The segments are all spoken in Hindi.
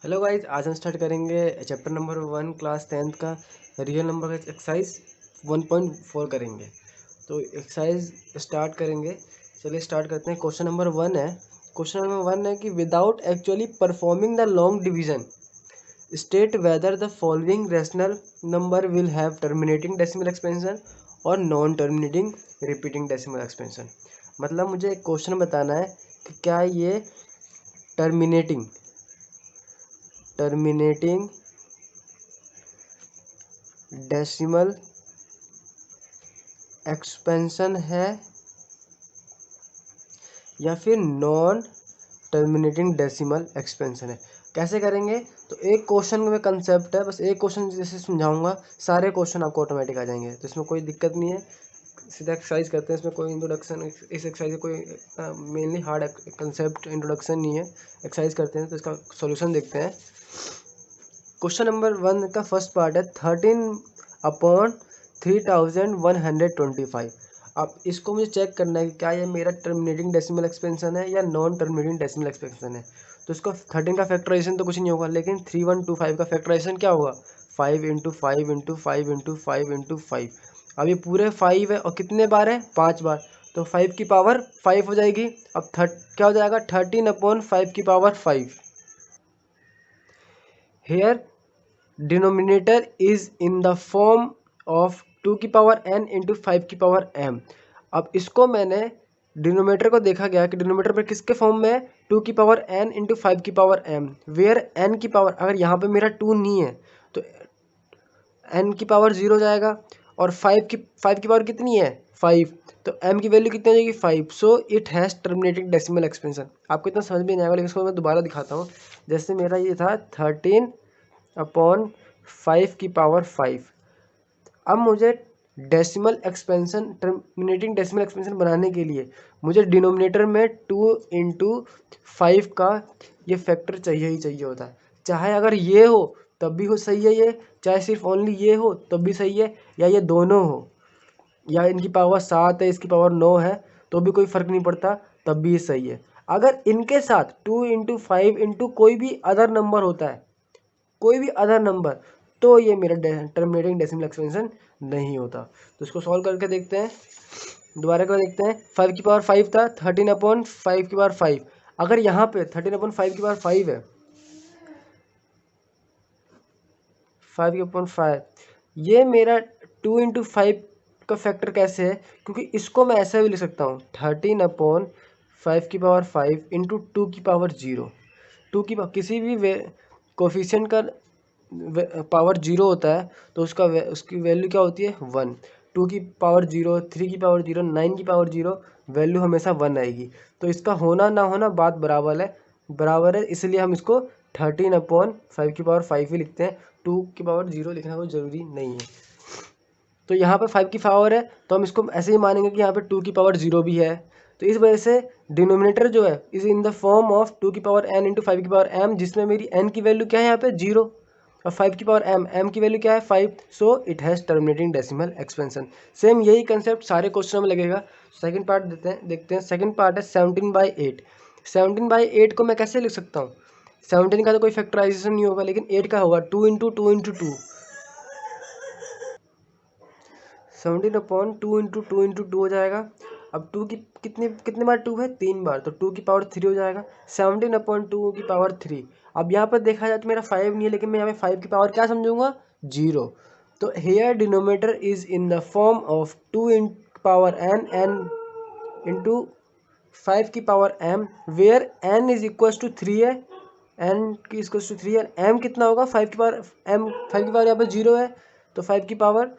हेलो गाइज, आज हम स्टार्ट करेंगे चैप्टर नंबर 1 क्लास 10th का रियल नंबर का एक्सरसाइज 1.4 करेंगे। तो एक्सरसाइज स्टार्ट करेंगे। चलिए स्टार्ट करते हैं। क्वेश्चन नंबर 1 है। क्वेश्चन नंबर 1 है कि without actually performing the long division state whether the following rational number will have terminating decimal expansion और non terminating repeating decimal expansion. मतलब मुझे एक क्वेश्चन बताना है कि क्या ये टर्मिनेटिंग डेसिमल एक्सपेंशन है या फिर नॉन टर्मिनेटिंग डेसिमल एक्सपेंशन है। कैसे करेंगे? तो एक क्वेश्चन में कंसेप्ट है, बस एक क्वेश्चन जैसे समझाऊंगा, सारे क्वेश्चन आपको ऑटोमेटिक आ जाएंगे, तो इसमें कोई दिक्कत नहीं है। सीधा एक्सरसाइज करते हैं। इसमें कोई इंट्रोडक्शन, इस एक्सरसाइज में कोई मेनली हार्ड कंसेप्ट इंट्रोडक्शन नहीं है। एक्सरसाइज करते हैं तो इसका सॉल्यूशन देखते हैं। क्वेश्चन नंबर 1 का फर्स्ट पार्ट है 13/3125। अब इसको मुझे चेक करना है कि क्या ये मेरा टर्मिनेटिंग डेसिमल एक्सपेंशन है या नॉन टर्मिनेटिंग डेसिमल एक्सपेंशन है। तो इसको 13 का फैक्टराइजेशन तो कुछ नहीं होगा, लेकिन 3125 का फैक्टराइजेशन क्या होगा? 5 इंटू 5 इंटू 5 इंटू 5 इंटू 5। अब ये पूरे 5 है और कितने बार है? 5 बार। तो 5 की पावर 5 हो जाएगी। अब क्या हो जाएगा? 13/5 की power 5। Here denominator is in the form of 2 की पावर n इंटू 5 की पावर m। अब इसको मैंने डिनोमिनेटर को देखा गया कि डिनोमिनेटर पर किसके फॉर्म में है? 2 की पावर n इंटू 5 की पावर m। वेयर n की पावर, अगर यहाँ पे मेरा 2 नहीं है तो n की पावर 0 जाएगा। और 5 की पावर कितनी है? 5। तो m की वैल्यू कितनी हो जाएगी? 5। सो it has terminating decimal expansion. आपको इतना समझ में नहीं आएगा, लेकिन इसको मैं दोबारा दिखाता हूँ। जैसे मेरा ये था 13/5 की पावर 5। अब मुझे decimal expansion, terminating decimal expansion बनाने के लिए मुझे डिनोमिनेटर में 2 इंटू 5 का ये फैक्टर चाहिए ही चाहिए होता है। चाहे अगर ये हो तब भी हो सही है ये, चाहे सिर्फ ओनली ये हो तब भी सही है, या ये दोनों हो, या इनकी पावर 7 है इसकी पावर 9 है तो भी कोई फ़र्क नहीं पड़ता, तब भी ये सही है। अगर इनके साथ 2 इंटू 5 इंटू कोई भी अदर नंबर होता है, कोई भी अदर नंबर, तो ये मेरा टर्मिनेटिंग डेसिमल एक्सपेंशन नहीं होता। तो इसको सॉल्व करके देखते हैं। दोबारा कर देखते हैं। 5 की पावर 5 था, 13/5 की पावर 5। अगर यहाँ पे 13/5 की पावर 5 है, 5/5, ये मेरा 2 इंटू 5 का फैक्टर कैसे है? क्योंकि इसको मैं ऐसा भी लिख सकता हूँ 13/5 की पावर 5 इंटू 2 की पावर 0। 2 की किसी भी कोफिशिएंट का पावर 0 होता है तो उसकी वैल्यू क्या होती है? 1। 2 की पावर 0, 3 की पावर 0, 9 की पावर 0, वैल्यू हमेशा 1 आएगी। तो इसका होना ना होना बात बराबर है, इसलिए हम इसको 13/5 की पावर 5 ही लिखते हैं। 2 की पावर 0 लिखना कोई ज़रूरी नहीं है। तो यहाँ पे 5 की पावर है तो हम इसको ऐसे ही मानेंगे कि यहाँ पे 2 की पावर 0 भी है। तो इस वजह से डिनोमिनेटर जो है is in the form of 2 की पावर n इंटू 5 की पावर m, जिसमें मेरी n की वैल्यू क्या है यहाँ पे? 0, और 5 की पावर m की वैल्यू क्या है? 5। सो it has terminating decimal expansion. Same यही कंसेप्ट सारे क्वेश्चनों में लगेगा। सेकंड पार्ट देखते हैं। सेकंड पार्ट है 17/8। 17/8 को मैं कैसे लिख सकता हूँ? 17 का तो कोई फैक्टराइजेशन नहीं होगा, लेकिन 8 का होगा। 2 इंटू 2 इंटू 2, 17/2 इंटू 2 इंटू 2 हो जाएगा। अब 2 की कितने बार 2 है? 3 बार, तो 2 की पावर 3 हो जाएगा। 17/2 की पावर 3। अब यहाँ पर देखा जाए तो मेरा 5 नहीं है, लेकिन मैं यहाँ पे 5 की पावर क्या समझूंगा? 0। तो here denominator is in the form of 2 इन पावर n इंटू 5 की power m, where n is equal to 3 है। n की इक्वल टू 3 है। m कितना होगा? 5 की पावर m, 5 की पावर यहाँ पर 0 है, तो 5 की पावर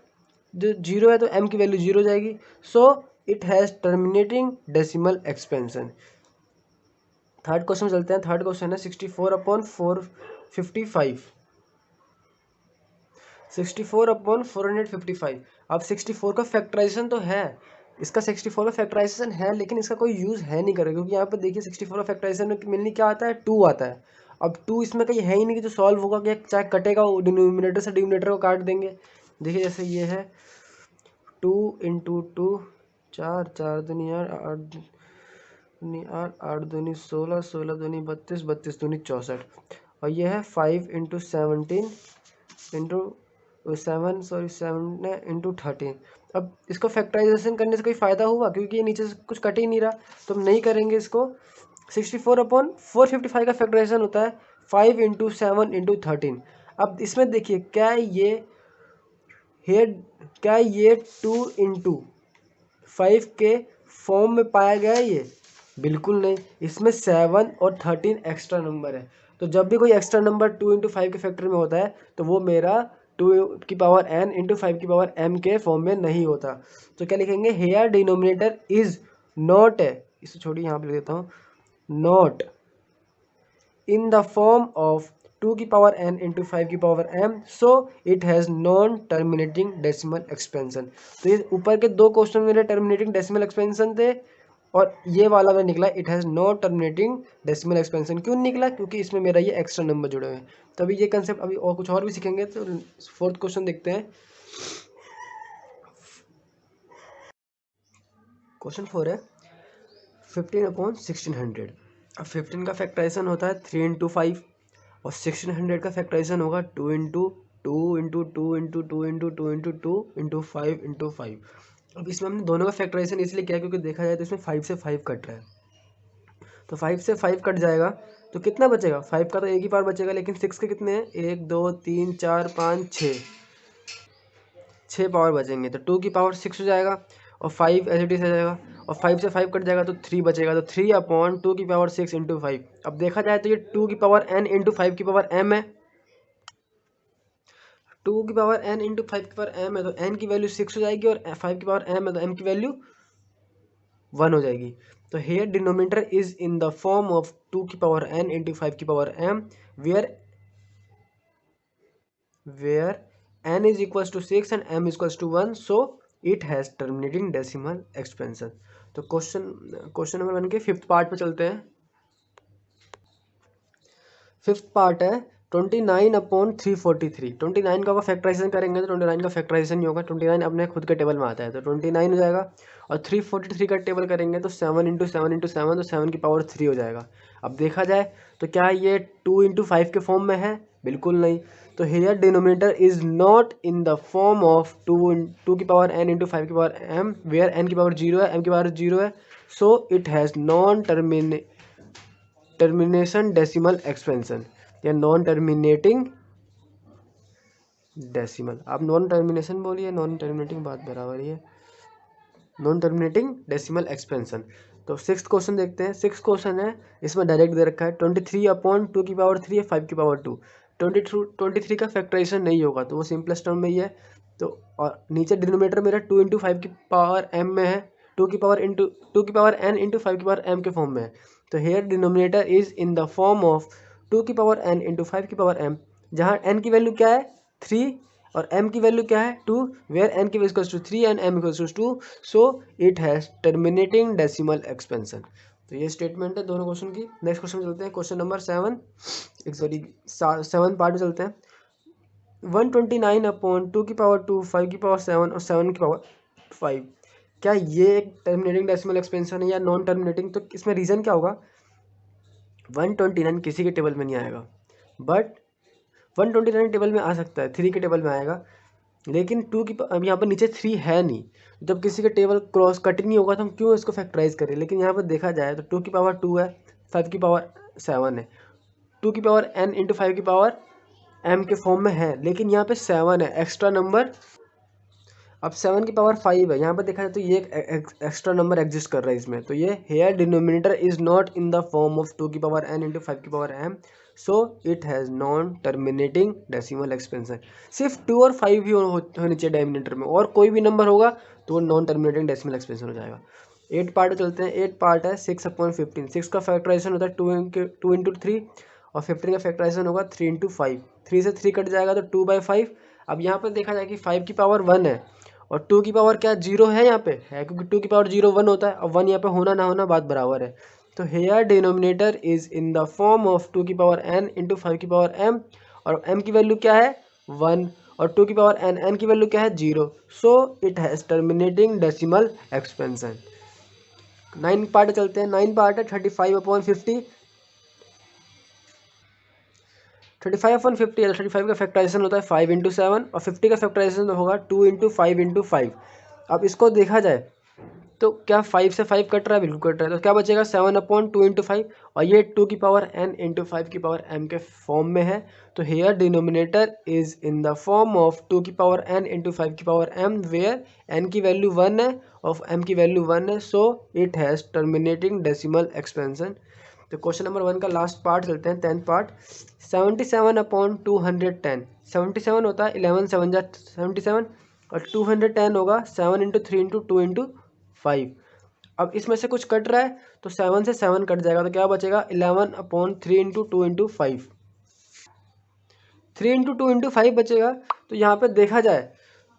जो 0 है तो m की वैल्यू 0 हो जाएगी। सो it has terminating decimal expansion. Third question चलते हैं। थर्ड क्वेश्चन है 64/455। 64/455। अब 64 का फैक्टराइजेशन तो है, इसका 64 का फैक्टराइजेशन है, लेकिन इसका कोई यूज़ है नहीं करेगा, क्योंकि यहाँ पर देखिए 64 का फैक्टराइजेशन में मेनली क्या आता है? 2 आता है। अब 2 इसमें कहीं है ही नहीं कि जो सॉल्व होगा, कि चाहे कटेगा, डिनोमिनेटर से डिनोमिनेटर को काट देंगे। देखिए जैसे ये है 2 इंटू 2, 4, 4 दूनी 8, 8 दूनी 8, 8 दूनी 16, 16 दूनी 32, 32 दूनी 64। और ये है 5 इंटू 17 इंटू 7 इंटू 13। अब इसको फैक्टराइजेशन करने से कोई फ़ायदा हुआ, क्योंकि ये नीचे से कुछ कट ही नहीं रहा, तो हम नहीं करेंगे इसको। 64/455 का फैक्टराइजेशन होता है 5 इंटू 7 इंटू 13। अब इसमें देखिए क्या ये 2 इंटू 5 के फॉर्म में पाया गया है? ये बिल्कुल नहीं, इसमें 7 और 13 एक्स्ट्रा नंबर है। तो जब भी कोई एक्स्ट्रा नंबर 2 इंटू 5 के फैक्टर में होता है तो वो मेरा 2 की पावर n इंटू 5 की पावर m के फॉर्म में नहीं होता। तो क्या लिखेंगे? हेयर डिनोमिनेटर इज नॉट है, इसे छोड़िए यहाँ पे लिख देता हूँ, not in the form of 2 की पावर n इंटू 5 की power m, so it has non terminating decimal expansion। तो ये ऊपर के दो क्वेश्चन मेरे टर्मिनेटिंग डेसिमल एक्सपेंशन थे और ये वाला में निकला it has no terminating decimal expansion. क्यों निकला? क्योंकि इसमें मेरा ये एक्स्ट्रा नंबर जुड़े हुए हैं। तो अभी ये कंसेप्ट अभी और कुछ और भी सीखेंगे। तो फोर्थ क्वेश्चन देखते हैं। क्वेश्चन 4 है 15/1600। अब 15 का फैक्टराइजेशन होता है 3 इंटू 5 और 1600 का फैक्टराइजेशन होगा 2 into 2 into 2 into 2 into 2 into 2 into 5 into 5। अब इसमें हमने दोनों का फैक्टराइजेशन इसलिए किया क्योंकि देखा जाए तो इसमें 5 से 5 कट रहा है, तो 5 से 5 कट जाएगा तो कितना बचेगा? 5 का तो एक ही पावर बचेगा, लेकिन 6 के कितने हैं? 1 2 3 4 5 6 पावर बचेंगे, तो 2 की पावर 6 हो जाएगा और 5 एज इट इज हो जाएगा और 5 से 5 कट जाएगा तो 3 बचेगा, तो 3/2 की पावर 6 इंटू 5। अब देखा जाए तो ये 2 की पावर n इंटू 5 की पावर m है, 2 की पावर n इंटू 5 की पावर m है, तो n की वैल्यू 6 हो जाएगी और 5 की पावर m है तो m की वैल्यू 1 हो जाएगी। तो here denominator is in the form of 2 की पावर n इंटू 5 की power m where n is equals to 6 and m is equals to 1, so it has terminating decimal expansion। तो क्वेश्चन नंबर 1 के फिफ्थ पार्ट पे चलते हैं। फिफ्थ पार्ट है 29/343। 29 का फैक्टराइजेशन करेंगे तो 29 का फैक्टराइजेशन नहीं होगा, 29 अपने खुद के टेबल में आता है तो 29 हो जाएगा और 343 का टेबल करेंगे तो 7 इंटू 7 इंटू 7 तो 7 की पावर 3 हो जाएगा। अब देखा जाए तो क्या ये 2 इंटू 5 के फॉर्म में है? बिल्कुल नहीं। तो here denominator is not in the form of 2 की पावर n इंटू 5 की पावर m वेयर n की पावर 0 है, m की पावर 0 है, so it has non termination decimal expansion या नॉन टर्मिनेटिंग डेसिमल। आप नॉन टर्मिनेशन बोलिए, नॉन टर्मिनेटिंग बात बराबर ही है, नॉन टर्मिनेटिंग डेसिमल एक्सपेंशन। तो सिक्स क्वेश्चन देखते हैं। सिक्स क्वेश्चन है, इसमें डायरेक्ट दे रखा है 23/2 की पावर 3 है 5 की पावर 2। 23 का फैक्टराइजेशन नहीं होगा तो वो सिंपलेस्ट टर्म में ही है। तो और नीचे डिनोमिनेटर मेरा 2 इंटू 5 की पावर m में है, 2 की पावर n इंटू 5 की पावर m के फॉर्म में है। तो here denominator is in the form of 2 की पावर n इंटू 5 की पावर m, जहाँ n की वैल्यू क्या है? 3 और m की वैल्यू क्या है? 2, वेयर n की value equals to 3 and m equals to 2, so it has terminating decimal expansion. तो ये स्टेटमेंट है दोनों क्वेश्चन की। नेक्स्ट क्वेश्चन में चलते हैं, क्वेश्चन नंबर 7 पार्ट में चलते हैं। 129/2 की पावर 2 5 की पावर 7 और 7 की पावर 5, क्या ये एक टर्मिनेटिंग डेसिमल एक्सपेंशन है या नॉन टर्मिनेटिंग? तो इसमें रीज़न क्या होगा? 129 किसी के टेबल में नहीं आएगा, बट 129 टेबल में आ सकता है, 3 के टेबल में आएगा, लेकिन 2 की अब यहाँ पर नीचे 3 है नहीं, जब किसी का टेबल क्रॉस कटिंग नहीं होगा तो हम क्यों इसको फैक्टराइज करें? लेकिन यहाँ पर देखा जाए तो 2 की पावर 2 है, 5 की पावर 7 है, 2 की पावर n इंटू 5 की पावर m के फॉर्म में है, लेकिन यहाँ पे 7 है एक्स्ट्रा नंबर। अब 7 की पावर 5 है, यहाँ पर देखा जाए तो ये एक एक्स्ट्रा नंबर एग्जिस्ट कर रहा है इसमें। तो ये here denominator is not in the form of 2 की पावर n इंटू 5 की power m, so it has non terminating decimal expansion. सिर्फ 2 और 5 ही होनी चाहिए डिनोमिनेटर में, और कोई भी नंबर होगा तो वो नॉन टर्मिनेटिंग डेसिमल एक्सपेंशन हो जाएगा। 8 पार्ट चलते हैं। 8 पार्ट है 6/15। 6 का फैक्टराइजेशन होता है 2 इंटू 3 और 15 का फैक्टराइजेशन होगा 3 इंटू 5। 3 से 3 कट जाएगा तो 2/5। अब यहाँ पर देखा जाए कि 5 की पावर 1 है और 2 की पावर क्या 0 है? यहाँ पे है, क्योंकि 2 की पावर 0 1 होता है, अब 1 यहाँ पे होना ना होना बात बराबर है। तो here denominator is in the form of 2 की पावर n इंटू 5 की पावर m, और m की वैल्यू क्या है? 1, और 2 की पावर n की वैल्यू क्या है? 0, सो it has terminating decimal expansion. 9 part चलते हैं। 9 पार्ट है 35/50। 35/50 है, 35 का फैक्टराइजेशन होता है 5 × 7 और 50 का फैक्टराइजेशन होगा 2 × 5 × 5। अब इसको देखा जाए तो क्या 5 से 5 कट रहा है, बिल्कुल कट रहा है, तो क्या बचेगा 7/2 × 5 और ये 2n/5 के फॉर्म में है। तो here denominator is in the form of 2n/5 where n की वैल्यू 1 है और m की वैल्यू 1 है, so it has terminating decimal expansion. तो क्वेश्चन नंबर 1 का लास्ट पार्ट चलते हैं, 10th पार्ट। 77/210, 77 होता है 11 7 77 और 210 होगा 7 × 3 × 2 × 5। अब इसमें से कुछ कट रहा है तो 7 से 7 कट जाएगा, तो क्या बचेगा 11/3 × 2 × 5, 3 × 2 × 5 बचेगा। तो यहाँ पे देखा जाए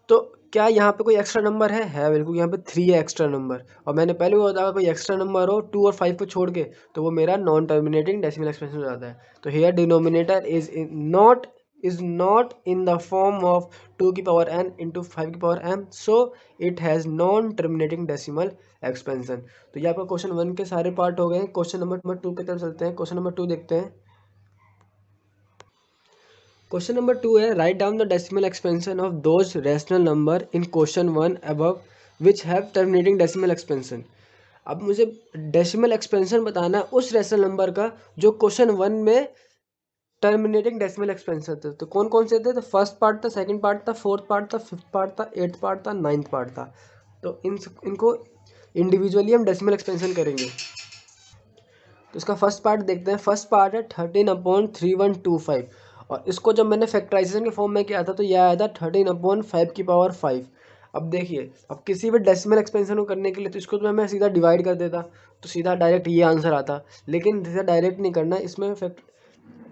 तो क्या यहाँ पे कोई एक्स्ट्रा नंबर है बिल्कुल, यहाँ पे 3 है एक्स्ट्रा नंबर। और मैंने पहले भी बताया कोई एक्स्ट्रा नंबर हो 2 और 5 को छोड़ के तो वो मेरा नॉन टर्मिनेटिंग डेसिमल एक्सपेंशन हो जाता है। तो here denominator is not in the form of 2n × 5m, so it has non terminating decimal expansion. तो ये आपका क्वेश्चन 1 के सारे पार्ट हो गए। क्वेश्चन नंबर 2 की तरफ चलते हैं। क्वेश्चन नंबर 2 देखते हैं। क्वेश्चन नंबर 2 है, write down the decimal expansion of those rational number in question 1 above which have terminating decimal expansion. अब मुझे डेसिमल एक्सपेंशन बताना है उस रैशनल नंबर का जो क्वेश्चन 1 में टर्मिनेटिंग डेसिमल एक्सपेंशन थे। तो कौन कौन से थे, तो फर्स्ट पार्ट था, सेकंड पार्ट था, फोर्थ पार्ट था, फिफ्थ पार्ट था, एट्थ पार्ट था, नाइन्थ पार्ट था। तो इनको इंडिविजुअली हम डेसिमल एक्सपेंशन करेंगे। तो इसका फर्स्ट पार्ट देखते हैं। फर्स्ट पार्ट है 13/3125 और इसको जब मैंने फैक्टराइजेशन के फॉर्म में किया था तो यह आया था 13/5 अब देखिए, अब किसी भी डेसिमल एक्सपेंशन को करने के लिए तो इसको तो मैं सीधा डिवाइड कर देता तो सीधा डायरेक्ट ये आंसर आता, लेकिन सीधा डायरेक्ट नहीं करना, इसमें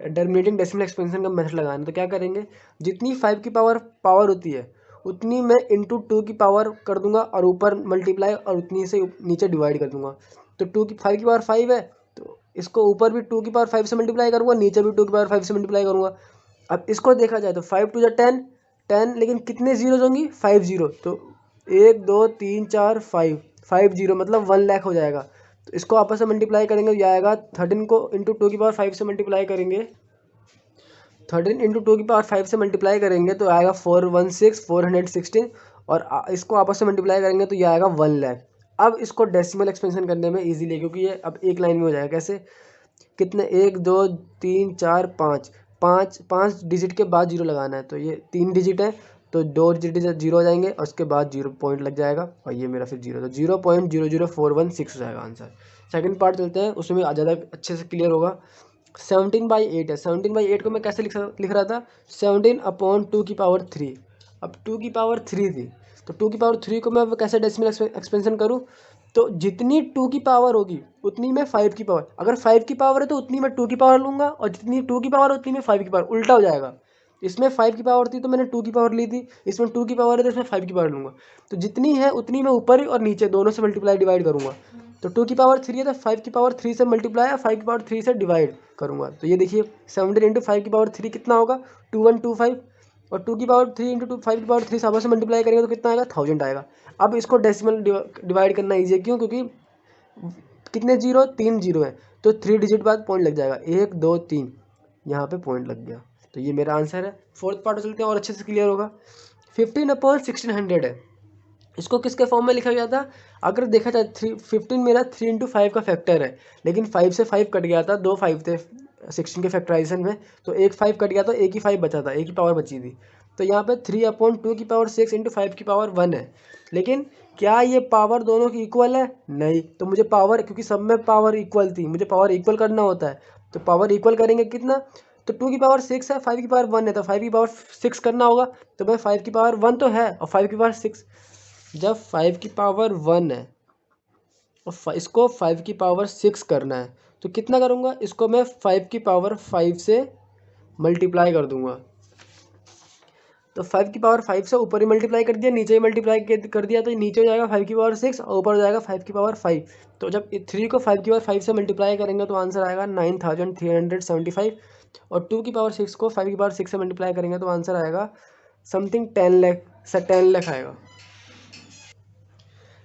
टर्मिनेटिंग डेसिमल एक्सपेंशन का मेथड लगाना। तो क्या करेंगे, जितनी 5 की पावर होती है उतनी मैं इंटू 2 की पावर कर दूंगा और ऊपर मल्टीप्लाई और उतनी से नीचे डिवाइड कर दूंगा। तो 5 की पावर 5 है तो इसको ऊपर भी 2 की पावर 5 से मल्टीप्लाई करूंगा, नीचे भी 2 की पावर 5 से मल्टीप्लाई करूंगा। अब इसको देखा जाए तो 5 2 10 10, लेकिन कितने जीरो होंगी 5 जीरो, तो 1 2 3 4 5 5 जीरो मतलब 1 लाख हो जाएगा। तो इसको आपस में मल्टीप्लाई करेंगे तो यह आएगा 13 को इंटू 2 की पावर 5 से मल्टीप्लाई करेंगे, 13 इंटू 2 की पावर 5 से मल्टीप्लाई करेंगे तो आएगा 416 और इसको आपस में मल्टीप्लाई करेंगे तो यह आएगा 1 लाख। अब इसको डेसिमल एक्सपेंशन करने में इजीली, क्योंकि ये अब एक लाइन में हो जाएगा। कैसे, कितने 1 2 3 4 5 5 5 डिजिट के बाद जीरो लगाना है, तो ये 3 डिजिट है तो 2 डिजिट जीरो हो जाएंगे और उसके बाद जीरो पॉइंट लग जाएगा और ये मेरा फिर जीरो, तो 0.00416 हो जाएगा आंसर। सेकंड पार्ट चलते हैं, उसमें ज़्यादा अच्छे से क्लियर होगा। 17/8 है, 17/8 को मैं कैसे लिख रहा था, 17/2 की पावर 3। अब 2 की पावर 3 थी तो 2 की पावर 3 को मैं कैसे डेसिमल एक्सपेंशन करूँ, तो जितनी 2 की पावर होगी उतनी मैं 5 की पावर, अगर 5 की पावर है तो उतनी मैं 2 की पावर लूँगा और जितनी 2 की पावर उतनी मैं 5 की पावर, उल्टा हो जाएगा। इसमें 5 की पावर थी तो मैंने 2 की पावर ली थी, इसमें 2 की पावर है तो इसमें 5 की पावर लूँगा। तो जितनी है उतनी मैं ऊपर और नीचे दोनों से मल्टीप्लाई डिवाइड करूँगा। तो 2 की पावर 3 है तो 5 की पावर 3 से मल्टीप्लाई और 5 की पावर 3 से डिवाइड करूँगा। तो ये देखिए 17 इंटू 5 की पावर 3 कितना होगा 2125 और 2 की पावर 3 इंटू 5 की पावर 3 सब से मल्टीप्लाई करेंगे तो कितना आएगा 1000 आएगा। अब इसको डेसिमल डिवाइड करना ईजी है, क्यों, क्योंकि कितने जीरो 3 जीरो है तो 3 डिजिट बाद पॉइंट लग जाएगा, 1 2 3 यहाँ पे पॉइंट लग गया। तो ये मेरा आंसर है। फोर्थ पार्ट चलते हैं और अच्छे से क्लियर होगा। 15/1600 है, इसको किसके फॉर्म में लिखा गया था, अगर देखा जाए 15 मेरा 3 × 5 का फैक्टर है, लेकिन 5 से 5 कट गया था, 2 5 थे 16 के फैक्टराइजेशन में, तो एक 5 कट गया तो एक ही 5 बचा था, एक ही पावर बची थी। तो यहाँ पे 3/2 की पावर 6 × 5 की पावर 1 है, लेकिन क्या ये पावर दोनों की इक्वल है, नहीं। तो मुझे पावर, क्योंकि सब में पावर इक्वल थी, मुझे पावर इक्वल करना होता है, तो पावर इक्वल करेंगे कितना, तो 2 की पावर 6 है, 5 की पावर 1 है, तो 5 की पावर 6 करना होगा। तो मैं 5 की पावर 1 तो है और 5 की पावर 6, जब 5 की पावर 1 है और इसको 5 की पावर 6 करना है तो कितना करूँगा, इसको मैं 5 की पावर 5 से मल्टीप्लाई कर दूंगा। तो 5 की पावर 5 से ऊपर ही मल्टीप्लाई कर दिया, नीचे ही मल्टीप्लाई कर दिया, तो नीचे हो जाएगा 5 की पावर 6 और ऊपर हो जाएगा 5 की पावर 5। तो जब 3 को 5 की पावर 5 से मल्टीप्लाई करेंगे तो आंसर आएगा 9375 और 2 की पावर 6 को 5 की पावर 6 से मल्टीप्लाई करेंगे तो आंसर आएगा समथिंग 10 लाख से 10 लाख आएगा।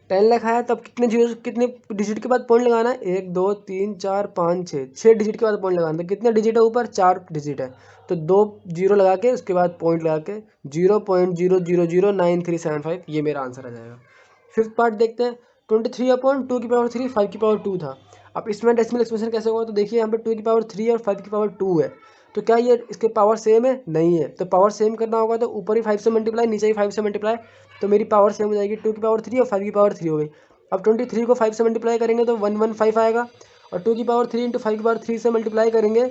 10 लिखा है, तब कितने जीरो, कितने डिजिट के बाद पॉइंट लगाना है? 1 2 3 4 5 6, 6 डिजिट के बाद पॉइंट लगाना है। तो कितने डिजिट है ऊपर? 4 डिजिट है। तो 2 जीरो लगा के उसके बाद पॉइंट लगा के 0.0009375, ये मेरा आंसर आ जाएगा। फिफ्थ पार्ट देखते हैं। 23/2 की पावर 3 5 की पावर 2 था। अब इसमें डेसिमल एक्सप्रेशन कैसे होगा? तो देखिए यहाँ पे 2 की पावर 3 और 5 की पावर 2 है। तो क्या ये इसके पावर सेम है? नहीं है। तो पावर सेम करना होगा तो ऊपर ही 5 से मल्टीप्लाई, नीचे ही 5 से मल्टीप्लाई, तो मेरी पावर सेम हो जाएगी। 2 की पावर 3 और 5 की पावर 3 हो गई। अब 23 को 5 से मल्टीप्लाई करेंगे तो 115 आएगा, और 2 की पावर 3 इंटू 5 की पावर 3 से मल्टीप्लाई करेंगे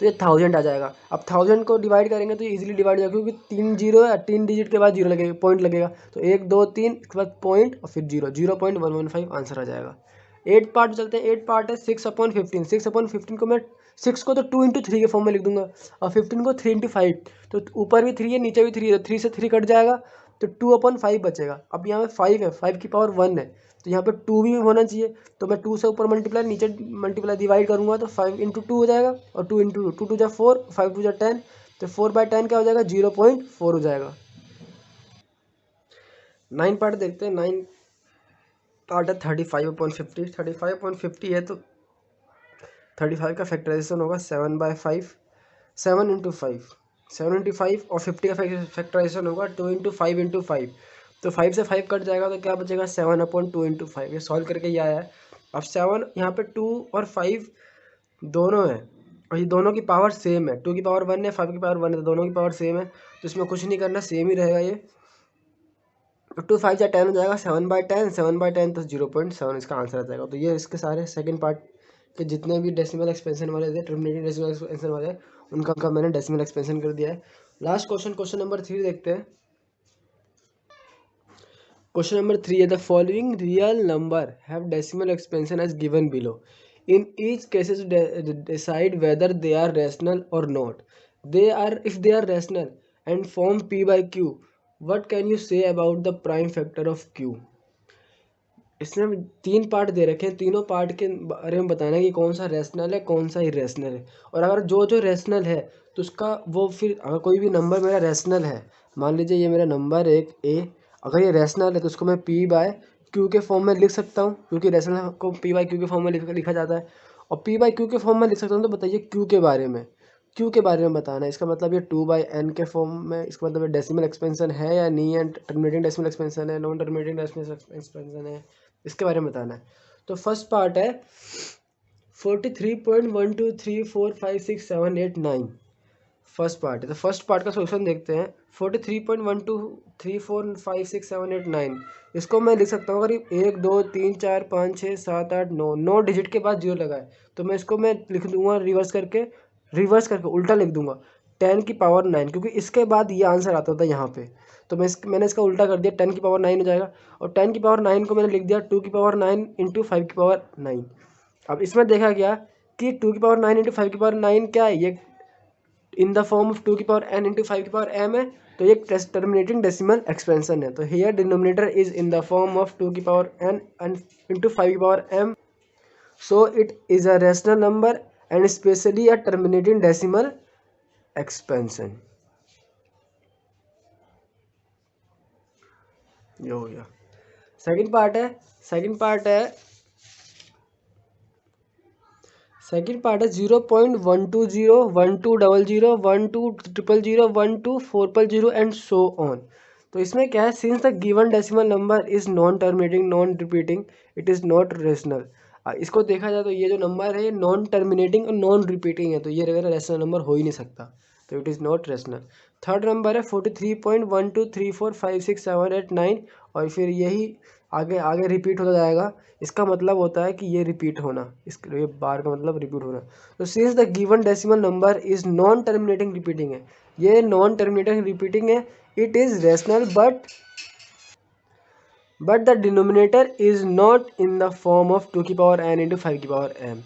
तो ये 1000 आ जाएगा। अब 1000 को डिवाइड करेंगे तो ये इजीली डिवाइड हो जाएगा, क्योंकि 3 जीरो है, 3 डिजिट के बाद जीरो लगेगा, पॉइंट लगेगा। तो 1 2 3 इसके बाद पॉइंट और फिर जीरो, 0.115 आंसर आ जाएगा। 8 पार्ट चलते हैं। 8 पार्ट है 6/15। 6/15 को मैं 6 को तो 2 इंटू 3 के फॉर्म में लिख दूंगा, और 15 को 3 इंटू 5। तो ऊपर भी 3 है, नीचे भी 3 है, तो 3 से 3 कट जाएगा, तो 2/5 बचेगा। अब यहाँ पे 5 है, 5 की पावर 1 है, तो यहाँ पे 2 भी होना चाहिए। तो मैं 2 से ऊपर मल्टीप्लाई, नीचे मल्टीप्लाई डिवाइड करूँगा तो 5 इंटू 2 हो जाएगा, और 2 इंटू 2 2 जा 4, 5 2 जा 10, तो 4/10 क्या हो जाएगा? 0.4 हो जाएगा। 9 पार्ट देखते हैं। 9 पार्ट है 35/50। 35/50 है तो 35 का फैक्टराइजेशन होगा 7/5, 7 इंटू 5, 7 इंटू 5, और 50 का फैक्टराइजेशन होगा 2 इंटू 5 इंटू 5। तो 5 से 5 कट जाएगा तो क्या बचेगा? 7/2 इंटू 5। ये सॉल्व करके ये आया है। अब 7 यहाँ पे 2 और 5 दोनों है, और ये दोनों की पावर सेम है। 2 की पावर 1 है, 5 की पावर 1 है, तो दोनों की पावर सेम है, तो इसमें कुछ नहीं करना, सेम ही रहेगा ये। तो 2 5 या 10 हो जाएगा, 7/10, 7/10 तो 0.7 इसका आंसर आ जाएगा। तो ये इसके सारे सेकंड पार्ट के जितने भी डेसिमल एक्सपेंशन वाले थे, टर्मिनेटिंग डेसिमल एक्सपेंशन वाले, उनका मैंने डेसिमल एक्सपेंशन कर दिया है। लास्ट क्वेश्चन, क्वेश्चन नंबर 3 देखते हैं। क्वेश्चन नंबर 3 है the following real number have decimal expansion as given below. In each cases decide whether they are rational और not. They are, if they are rational and form p by q, what can you say about the prime factor of q? इसमें 3 पार्ट दे रखे हैं, तीनों पार्ट के बारे में बताना है कि कौन सा रैशनल है, कौन सा इरेशनल है। और अगर जो जो रैशनल है तो उसका वो, फिर अगर कोई भी नंबर मेरा रैशनल है, मान लीजिए ये मेरा नंबर एक a, अगर ये रैशनल है तो उसको मैं p by q के फॉर्म में लिख सकता हूँ, क्योंकि रैशनल को p by q के फॉर्म में लिखा जाता है। और p by q के फॉर्म में लिख सकता हूँ। तो बताइए q के बारे में, q के बारे में बताना है। इसका मतलब ये 2/n के फॉर्म में, इसका मतलब डेसिमल एक्सपेंशन है या नहीं है, टर्मिनेटिंग डेसिमल एक्सपेंशन है, नॉन टर्मिनेटिंग डेसिमल एक्सपेंशन है, इसके बारे में बताना है। तो फर्स्ट पार्ट है 43.123456789, फर्स्ट पार्ट है। तो फर्स्ट पार्ट का सोल्यूशन देखते हैं। 43.123456789, इसको मैं लिख सकता हूँ अगर 1 2 3 4 5 6 7 8 9, 9 डिजिट के बाद जीरो लगा है, तो मैं इसको मैं लिख दूंगा रिवर्स करके उल्टा लिख दूंगा 10 की पावर 9, क्योंकि इसके बाद ये आंसर आता था यहाँ पे। तो मैंने इसका उल्टा कर दिया, 10 की पावर 9 हो जाएगा। और 10 की पावर 9 को मैंने लिख दिया 2 की पावर 9 इंटू 5 की पावर 9। अब इसमें देखा गया कि 2 की पावर 9 इंटू 5 की पावर 9 क्या है? ये इन द फॉर्म ऑफ 2 की पावर n इंटू 5 की पावर m है, तो ये टर्मिनेटिंग डेसिमल एक्सपेंशन है। तो here denominator is in the form of 2 की पावर n इंटू 5 की power m, so it is a rational number and specially a terminating decimal expansion. ये हो गया। सेकंड पार्ट है 0.120 1200 1200 एंड सो ऑन। तो इसमें क्या है? Since the given decimal number is non terminating non repeating it is not rational. इसको देखा जाए तो ये जो नंबर है ये नॉन टर्मिनेटिंग और नॉन रिपीटिंग है, तो ये रेशनल नंबर हो ही नहीं सकता, तो it is not rational. Third number है 43.123456789, और फिर यही आगे आगे रिपीट होता जाएगा। इसका मतलब होता है कि ये रिपीट होना, इसके ये बार का मतलब रिपीट होना। तो since the given decimal number is non terminating repeating है, ये नॉन टर्मिनेटिंग रिपीटिंग है, it is rational but the denominator is not in the form of 2 की पावर n इंटू 5 की पावर m।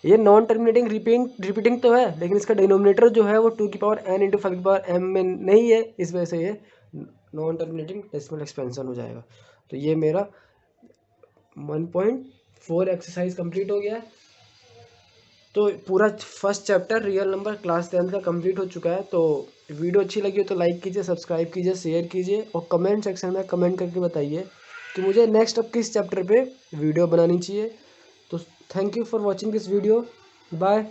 ये नॉन टर्मिनेटिंग रिपीटिंग तो है, लेकिन इसका डिनोमिनेटर जो है वो 2 की पावर n इंटू 5 की पावर m में नहीं है, इस वजह से ये नॉन टर्मिनेटिंग डेसिमल एक्सपेंशन हो जाएगा। तो ये मेरा 1.4 एक्सरसाइज कंप्लीट हो गया है। तो पूरा first chapter real number class 10 का कंप्लीट हो चुका है। तो वीडियो अच्छी लगी हो तो लाइक कीजिए, सब्सक्राइब कीजिए, शेयर कीजिए, और कमेंट सेक्शन में कमेंट करके बताइए कि मुझे नेक्स्ट अब किस चैप्टर पे वीडियो बनानी चाहिए। तो thank you for watching this video, bye.